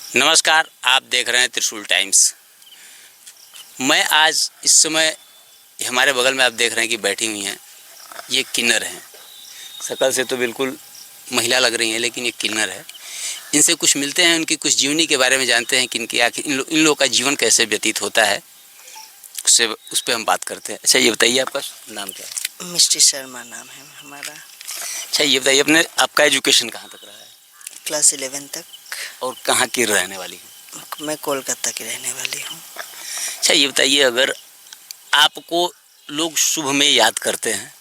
नमस्कार, आप देख रहे हैं त्रिशूल टाइम्स। मैं आज इस समय हमारे बगल में आप देख रहे हैं कि बैठी हुई हैं, ये किन्नर हैं। शक्ल से तो बिल्कुल महिला लग रही हैं, लेकिन ये किन्नर है। इनसे कुछ मिलते हैं, उनकी कुछ जीवनी के बारे में जानते हैं कि इनकी आखिर इन लोगों का जीवन कैसे व्यतीत होता है, उससे उस पर हम बात करते हैं। अच्छा, ये बताइए आपका नाम क्या है? मिष्टी शर्मा नाम है हमारा। अच्छा, ये बताइए अपने आपका एजुकेशन कहाँ तक रहा है क्लास 11 तक। और कहाँ की रहने वाली हैं? मैं कोलकाता की रहने वाली हूँ। अच्छा, ये बताइए, अगर आपको लोग शुभ में याद करते हैं,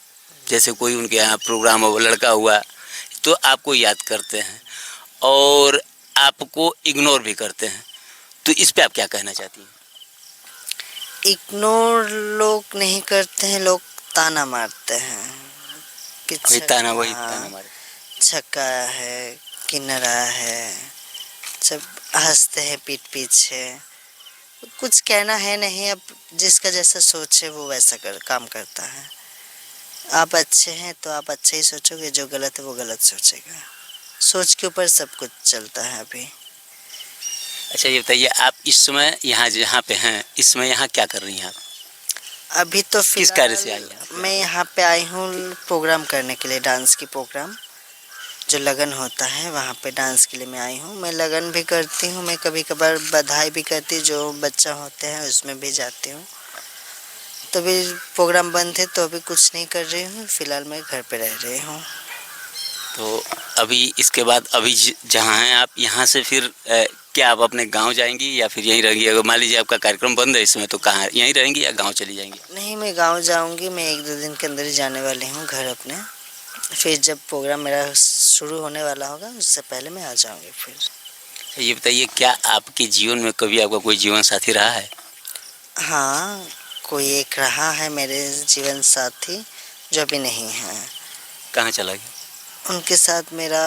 जैसे कोई उनके यहाँ प्रोग्राम हो, लड़का हुआ, तो आपको याद करते हैं और आपको इग्नोर भी करते हैं, तो इस पे आप क्या कहना चाहती हैं? इग्नोर लोग नहीं करते हैं, लोग ताना मारते हैं कि वही ताना मारे। छक्का है, किन्नरा है, सब हंसते हैं पीठ पीछे। कुछ कहना है नहीं, अब जिसका जैसा सोच है वो वैसा काम करता है। आप अच्छे हैं तो आप अच्छे ही सोचोगे, जो गलत है वो गलत सोचेगा। सोच के ऊपर सब कुछ चलता है अभी। अच्छा, ये बताइए, आप इस समय यहाँ जहाँ पे हैं, इस समय यहाँ क्या कर रही हैं आप? अभी तो किस कार्य से आई हैं? मैं यहाँ पे आई हूँ प्रोग्राम करने के लिए, डांस की प्रोग्राम जो लगन होता है वहाँ पे डांस के लिए मैं आई हूँ। मैं लगन भी करती हूँ, मैं कभी कभार बधाई भी करती, जो बच्चा होते हैं उसमें भी जाती हूँ। तो अभी प्रोग्राम बंद है तो अभी कुछ नहीं कर रही हूँ, फिलहाल मैं घर पे रह रही हूँ। तो अभी इसके बाद अभी जहाँ हैं आप, यहाँ से फिर क्या आप अपने गांव जाएंगी या फिर यहीं रहेंगी? अगर मान लीजिए आपका कार्यक्रम बंद है इस समय, तो कहाँ यहीं रहेंगी या गांव चली जाएंगी? नहीं, मैं गांव जाऊंगी, मैं 1-2 दिन के अंदर ही जाने वाली हूँ घर अपने। फिर जब प्रोग्राम मेरा शुरू होने वाला होगा उससे पहले मैं आ जाऊंगी फिर। ये बताइए, क्या आपके जीवन में कभी आपका कोई जीवन साथी रहा है? हाँ, कोई एक रहा है मेरे जीवन साथी, जो अभी नहीं है। कहाँ चला गया? उनके साथ मेरा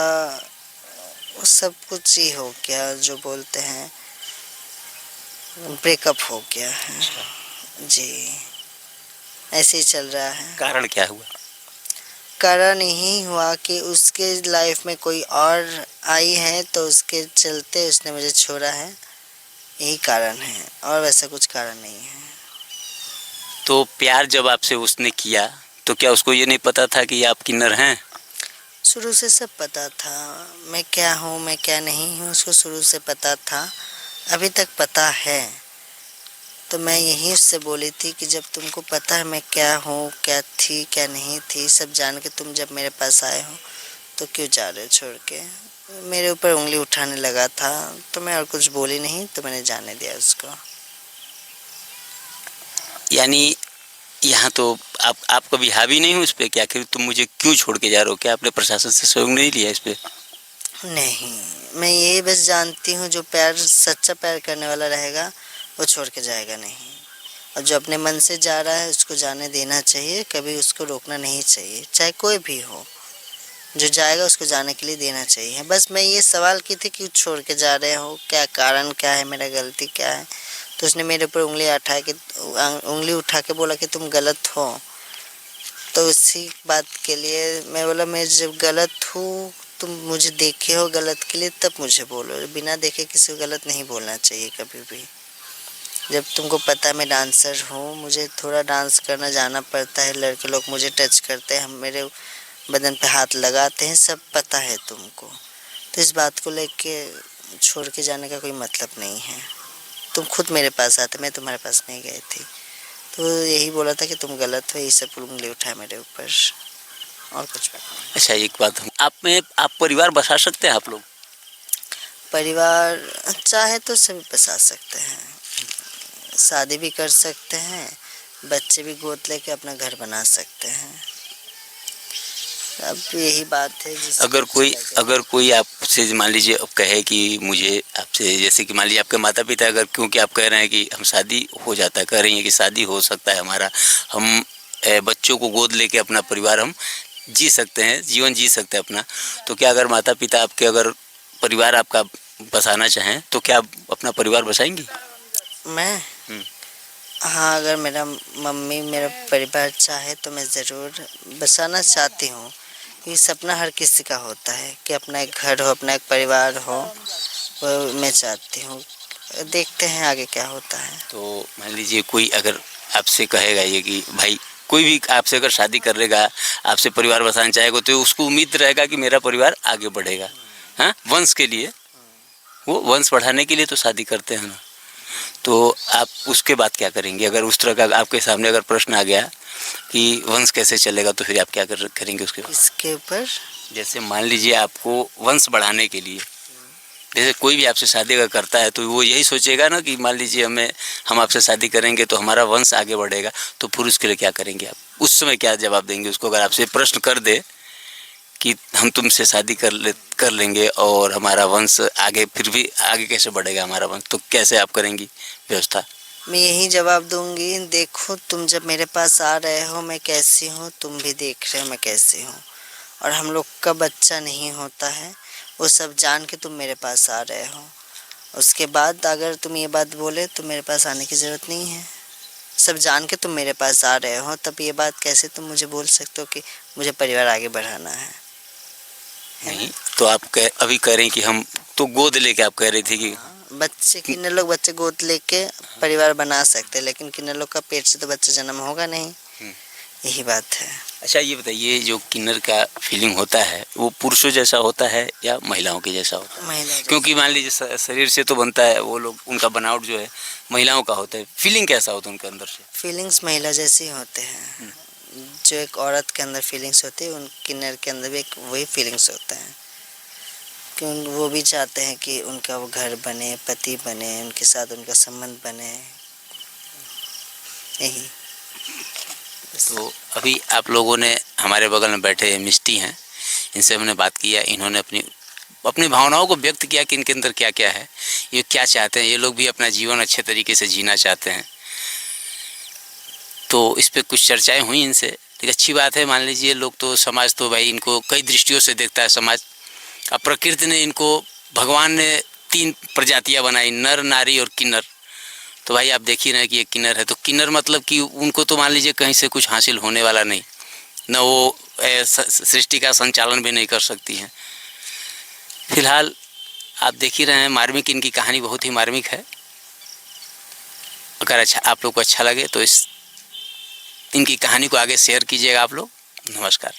सब कुछ ही हो गया, जो बोलते हैं ब्रेकअप हो गया है। जी, ऐसे ही चल रहा है। कारण क्या हुआ? कारण यही हुआ कि उसके लाइफ में कोई और आई है, तो उसके चलते उसने मुझे छोड़ा है, यही कारण है, और वैसा कुछ कारण नहीं है। तो प्यार जब आपसे उसने किया, तो क्या उसको ये नहीं पता था कि आप किन्नर हैं? शुरू से सब पता था, मैं क्या हूँ मैं क्या नहीं हूँ, उसको शुरू से पता था, अभी तक पता है। तो मैं यही उससे बोली थी कि जब तुमको पता है मैं क्या हूँ, क्या थी क्या नहीं थी, सब जान के तुम जब मेरे पास आए हो तो क्यों जा रहे हो छोड़ के। मेरे ऊपर उंगली उठाने लगा था, तो मैं और कुछ बोली नहीं, तो मैंने जाने दिया उसको। यानी यहाँ तो आप कभी हावी नहीं हो इस पे? क्या आखिर तुम मुझे क्यों छोड़ के जा रहे हो? क्या आपने प्रशासन से सहयोग नहीं लिया इस पे? नहीं, मैं ये बस जानती हूँ, जो प्यार सच्चा प्यार करने वाला रहेगा वो छोड़ के जाएगा नहीं, और जो अपने मन से जा रहा है उसको जाने देना चाहिए, कभी उसको रोकना नहीं चाहिए, चाहे कोई भी हो। जो जाएगा उसको जाने के लिए देना चाहिए। बस मैं ये सवाल की थी कि छोड़ के जा रहे हो, क्या कारण क्या है, मेरा गलती क्या है। तो उसने मेरे ऊपर उंगली उठा के बोला कि तुम गलत हो। तो उसी बात के लिए मैं बोला, मैं जब गलत हूँ, तुम मुझे देखे हो गलत के लिए तब मुझे बोलो, बिना देखे किसी को गलत नहीं बोलना चाहिए कभी भी। जब तुमको पता है मैं डांसर हूँ, मुझे थोड़ा डांस करना जाना पड़ता है, लड़के लोग मुझे टच करते हैं, मेरे बदन पे हाथ लगाते हैं, सब पता है तुमको, तो इस बात को लेके छोड़ के जाने का कोई मतलब नहीं है। तुम खुद मेरे पास आते, मैं तुम्हारे पास नहीं गई थी। तो यही बोला था कि तुम गलत हो, यही सब उंगली उठाया मेरे ऊपर, और कुछ बात नहीं। अच्छा, एक बात, आप परिवार बसा सकते हैं आप लोग? परिवार चाहे तो सभी बसा सकते हैं, शादी भी कर सकते हैं, बच्चे भी गोद लेके अपना घर बना सकते हैं। अब यही बात है। अगर कोई आपसे मान लीजिए अब कहे कि मुझे आपसे, जैसे कि मान लीजिए आपके माता पिता, अगर क्योंकि आप कह रहे हैं कि हम शादी हो जाता है, कह रही हैं कि शादी हो सकता है हमारा, हम बच्चों को गोद लेके अपना परिवार हम जी सकते हैं, जीवन जी सकते हैं अपना, तो क्या अगर माता पिता आपके अगर परिवार आपका बसाना चाहें, तो क्या आप अपना परिवार बसाएंगी? मैं हाँ, अगर मेरा मम्मी मेरा परिवार चाहे तो मैं ज़रूर बसाना चाहती हूँ। ये सपना हर किसी का होता है कि अपना एक घर हो, अपना एक परिवार हो, वो मैं चाहती हूँ। देखते हैं आगे क्या होता है। तो मान लीजिए कोई अगर आपसे कहेगा ये कि भाई कोई भी आपसे अगर शादी कर लेगा, आपसे परिवार बसाना चाहेगा, तो उसको उम्मीद रहेगा कि मेरा परिवार आगे बढ़ेगा, हाँ, वंश के लिए, वो वंश बढ़ाने के लिए तो शादी करते हैं ना। तो आप उसके बाद क्या करेंगे अगर उस तरह का आपके सामने अगर प्रश्न आ गया कि वंश कैसे चलेगा, तो फिर आप क्या करेंगे उसके बाद? इसके ऊपर जैसे मान लीजिए आपको वंश बढ़ाने के लिए, जैसे कोई भी आपसे शादी अगर करता है तो वो यही सोचेगा ना कि मान लीजिए हम आपसे शादी करेंगे तो हमारा वंश आगे बढ़ेगा, तो फिर उसके लिए क्या करेंगे आप? उस समय क्या जवाब देंगे उसको अगर आपसे प्रश्न कर दे कि हम तुमसे शादी कर लेंगे और हमारा वंश आगे, फिर भी आगे कैसे बढ़ेगा हमारा वंश, तो कैसे आप करेंगी व्यवस्था? मैं यही जवाब दूंगी, देखो तुम जब मेरे पास आ रहे हो मैं कैसी हूँ, तुम भी देख रहे हो मैं कैसी हूँ, और हम लोग का बच्चा नहीं होता है, वो सब जान के तुम मेरे पास आ रहे हो। उसके बाद अगर तुम ये बात बोले तो मेरे पास आने की ज़रूरत नहीं है। सब जान के तुम मेरे पास आ रहे हो, तब ये बात कैसे तुम मुझे बोल सकते हो कि मुझे परिवार आगे बढ़ाना है? नहीं, तो आप अभी कह रहे हैं कि हम तो गोद लेके, आप कह रही थी कि बच्चे किन्ने लोग बच्चे गोद लेके परिवार बना सकते हैं, लेकिन किन्ने लोग का पेट से तो बच्चा जन्म होगा नहीं। यही बात है। अच्छा ये बताइए, जो किन्नर का फीलिंग होता है वो पुरुषों जैसा होता है या महिलाओं के जैसा होता है? महिला क्योंकि मान लीजिए शरीर से तो बनता है वो लोग, उनका बनावट जो है महिलाओं का होता है, फीलिंग कैसा होता है उनके अंदर से? फीलिंग्स महिला जैसे ही होते हैं। जो एक औरत के अंदर फीलिंग्स होती है, उन किन्नर के अंदर भी एक वही फीलिंग्स होते हैं कि वो भी चाहते हैं कि उनका वो घर बने, पति बने, उनके साथ उनका संबंध बने। यही। तो अभी आप लोगों ने, हमारे बगल में बैठे मिष्टी हैं, इनसे हमने बात किया, इन्होंने अपनी भावनाओं को व्यक्त किया कि इनके अंदर क्या क्या है, ये क्या चाहते हैं, ये लोग भी अपना जीवन अच्छे तरीके से जीना चाहते हैं। तो इस पे कुछ चर्चाएं हुई इनसे, तो अच्छी बात है। मान लीजिए लोग तो, समाज तो भाई इनको कई दृष्टियों से देखता है समाज। अब प्रकृति ने इनको, भगवान ने 3 प्रजातियां बनाई, नर, नारी और किन्नर। तो भाई आप देखिए ना कि ये किन्नर है, तो किन्नर मतलब कि उनको तो मान लीजिए कहीं से कुछ हासिल होने वाला नहीं, न वो सृष्टि का संचालन भी नहीं कर सकती हैं। फिलहाल आप देख ही रहे हैं, मार्मिक इनकी कहानी बहुत ही मार्मिक है। अगर अच्छा आप लोग को अच्छा लगे तो इनकी कहानी को आगे शेयर कीजिएगा आप लोग। नमस्कार।